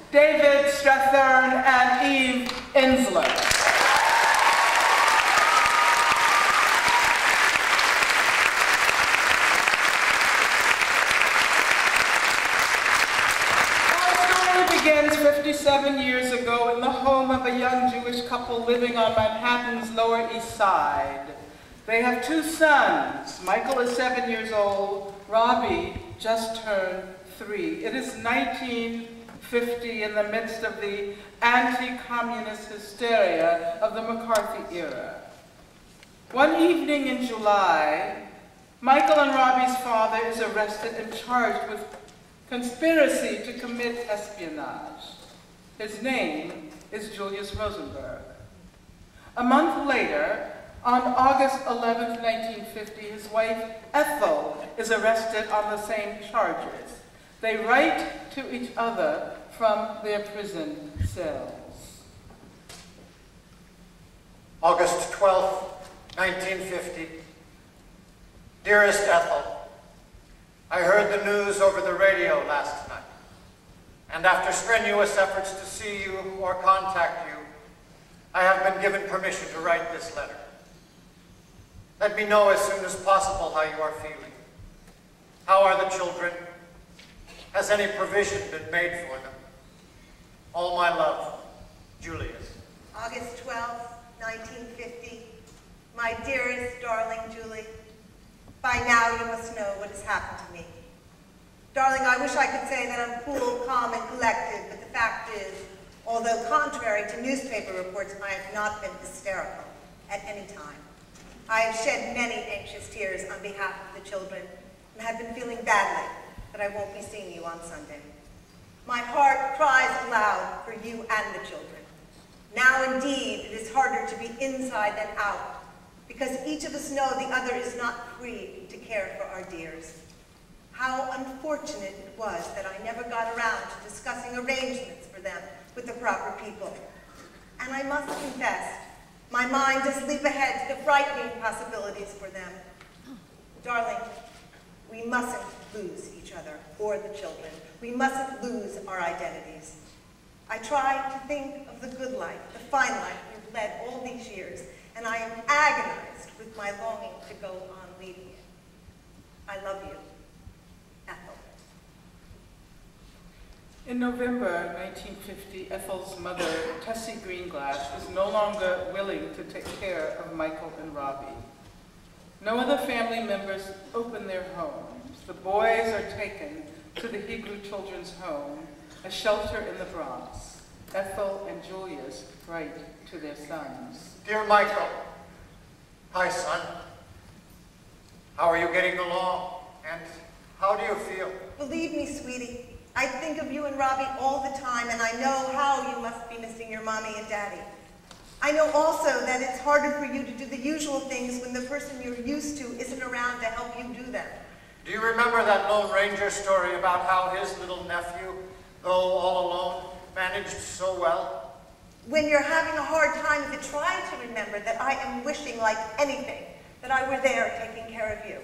David Strathern and Eve Insler. Begins 57 years ago in the home of a young Jewish couple living on Manhattan's Lower East Side. They have two sons. Michael is 7 years old. Robbie just turned 3. It is 1950 in the midst of the anti-communist hysteria of the McCarthy era. One evening in July, Michael and Robbie's father is arrested and charged with conspiracy to commit espionage. His name is Julius Rosenberg. A month later, on August 11, 1950, his wife, Ethel, is arrested on the same charges. They write to each other from their prison cells. August 12, 1950. Dearest Ethel, I heard the news over the radio last night, and after strenuous efforts to see you or contact you, I have been given permission to write this letter. Let me know as soon as possible how you are feeling. How are the children? Has any provision been made for them? All my love, Julius. August 12, 1950. My dearest, darling Julie, by now you must know what has happened to me. Darling, I wish I could say that I'm cool, calm, and collected, but the fact is, although contrary to newspaper reports, I have not been hysterical at any time. I have shed many anxious tears on behalf of the children and have been feeling badly that I won't be seeing you on Sunday. My heart cries aloud for you and the children. Now indeed, it is harder to be inside than out, because each of us know the other is not free to care for our dears. How unfortunate it was that I never got around to discussing arrangements for them with the proper people. And I must confess, my mind does leap ahead to the frightening possibilities for them. Darling, we mustn't lose each other or the children. We mustn't lose our identities. I try to think of the good life, the fine life we've led all these years, and I am agonized with my longing to go on leading it. I love you, Ethel. In November 1950, Ethel's mother, Tessie Greenglass, is no longer willing to take care of Michael and Robbie. No other family members open their homes. The boys are taken to the Hebrew Children's Home, a shelter in the Bronx. Ethel and Julius write to their sons. Dear Michael, hi son. How are you getting along? And how do you feel? Believe me, sweetie, I think of you and Robbie all the time, and I know how you must be missing your mommy and daddy. I know also that it's harder for you to do the usual things when the person you're used to isn't around to help you do them. Do you remember that Lone Ranger story about how his little nephew, though all alone, managed so well? When you're having a hard time with it, try to remember that I am wishing like anything that I were there taking care of you.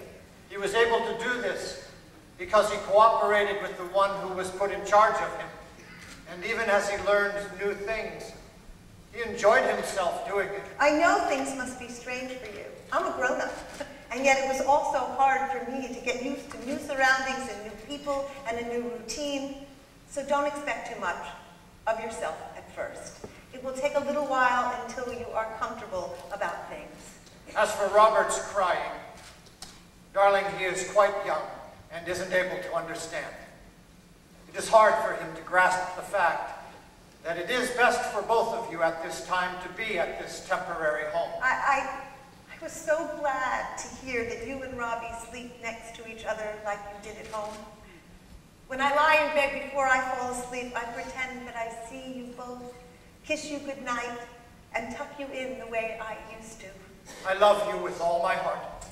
He was able to do this because he cooperated with the one who was put in charge of him. And even as he learned new things, he enjoyed himself doing it. I know things must be strange for you. I'm a grown-up. And yet it was also hard for me to get used to new surroundings and new people and a new routine. So don't expect too much of yourself at first. It will take a little while until you are comfortable about things. As for Robert's crying, darling, he is quite young and isn't able to understand. It is hard for him to grasp the fact that it is best for both of you at this time to be at this temporary home. I was so glad to hear that you and Robbie sleep next to each other like you did at home. When I lie in bed before I fall asleep, I pretend that I see you both, kiss you goodnight, and tuck you in the way I used to. I love you with all my heart,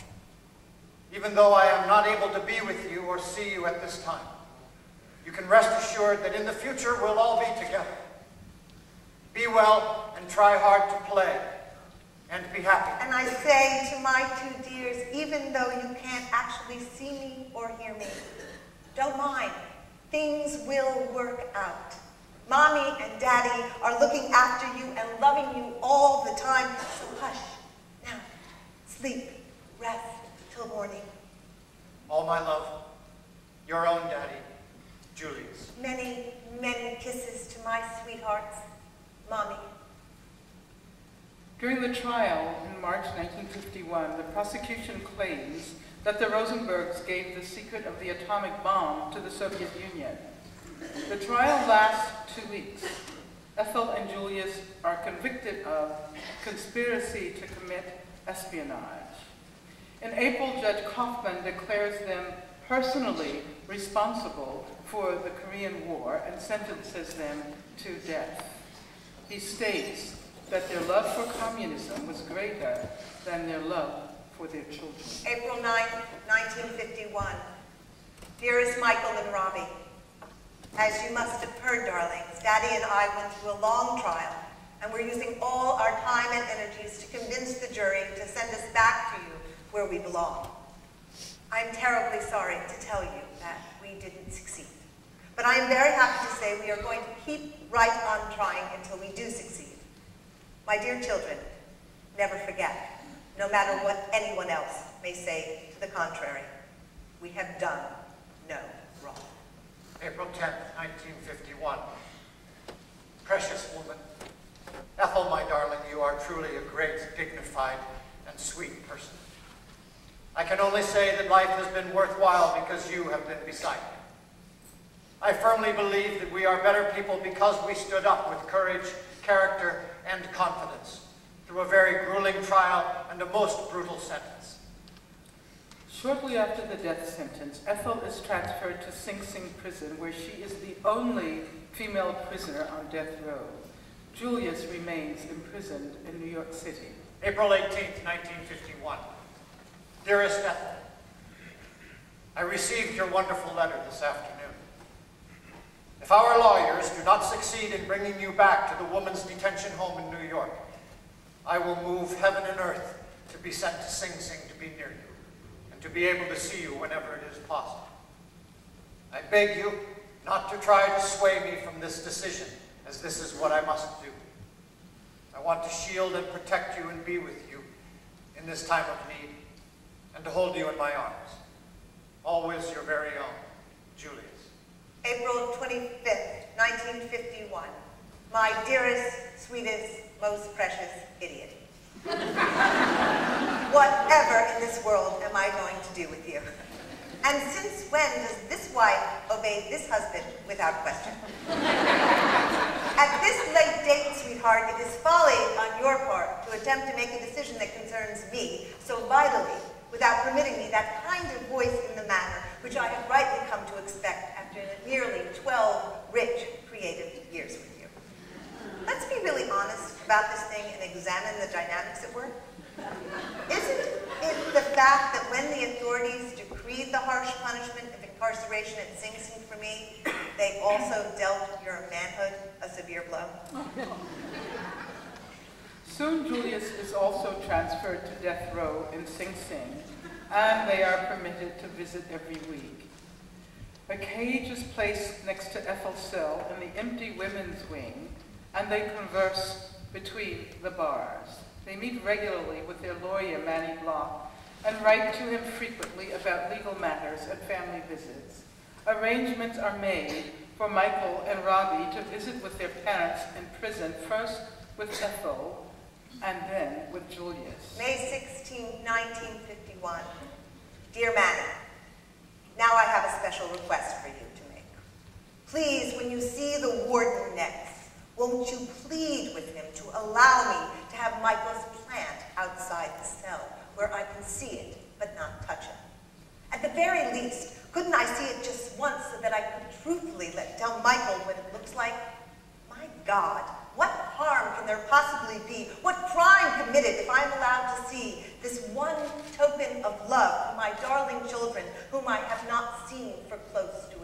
even though I am not able to be with you or see you at this time. You can rest assured that in the future we'll all be together. Be well and try hard to play and be happy. And I say to my two dears, even though you can't actually see me or hear me, don't mind. Things will work out. Mommy and Daddy are looking after you and loving you all the time. So hush. Now, sleep, rest till morning. All my love, your own Daddy, Julius. Many, many kisses to my sweethearts, Mommy. During the trial in March 1951, the prosecution claims that the Rosenbergs gave the secret of the atomic bomb to the Soviet Union. The trial lasts 2 weeks. Ethel and Julius are convicted of conspiracy to commit espionage. In April, Judge Kaufman declares them personally responsible for the Korean War and sentences them to death. He states that their love for communism was greater than their love for their children. April 9, 1951. Dearest Michael and Robbie, as you must have heard, darlings, Daddy and I went through a long trial, and we're using all our time and energies to convince the jury to send us back to you where we belong. I'm terribly sorry to tell you that we didn't succeed. But I am very happy to say we are going to keep right on trying until we do succeed. My dear children, never forget, no matter what anyone else may say to the contrary, we have done no wrong. April 10th, 1951. Precious woman, Ethel, my darling, you are truly a great, dignified, and sweet person. I can only say that life has been worthwhile because you have been beside me. I firmly believe that we are better people because we stood up with courage, character, and confidence through a very grueling trial and a most brutal sentence. Shortly after the death sentence, Ethel is transferred to Sing Sing prison, where she is the only female prisoner on death row. Julius remains imprisoned in New York City. April 18th, 1951. Dearest Ethel, I received your wonderful letter this afternoon. If our lawyers do not succeed in bringing you back to the woman's detention home in New York, I will move heaven and earth to be sent to Sing Sing to be near you, and to be able to see you whenever it is possible. I beg you not to try to sway me from this decision, as this is what I must do. I want to shield and protect you and be with you in this time of need, and to hold you in my arms. Always your very own, Julius. April 25th, 1951. My dearest, sweetest, most precious idiot. Whatever in this world am I going to do with you? And since when does this wife obey this husband without question? At this late date, sweetheart, it is folly on your part to attempt to make a decision that concerns me so vitally without permitting me that kind of voice in the matter which I have rightly come to expect after nearly 12 rich, creative years with you. Let's be really honest about this thing and examine the dynamics at work. Isn't it the fact that when the authorities decreed the harsh punishment of incarceration at Sing Sing for me, they also dealt your manhood a severe blow? Soon Julius is also transferred to death row in Sing Sing, and they are permitted to visit every week. A cage is placed next to Ethel's cell in the empty women's wing, and they converse between the bars. They meet regularly with their lawyer, Manny Block, and write to him frequently about legal matters and family visits. Arrangements are made for Michael and Robbie to visit with their parents in prison, first with Ethel, and then with Julius. May 16, 1951. Dear Manny, now I have a special request for you to make. Please, when you see the warden next, won't you plead with him to allow me to have Michael's plant outside the cell, where I can see it, but not touch it? At the very least, couldn't I see it just once so that I could truthfully tell Michael what it looks like? My God, what harm can there possibly be? What crime committed if I'm allowed to see this one token of love for my darling children whom I have not seen for close to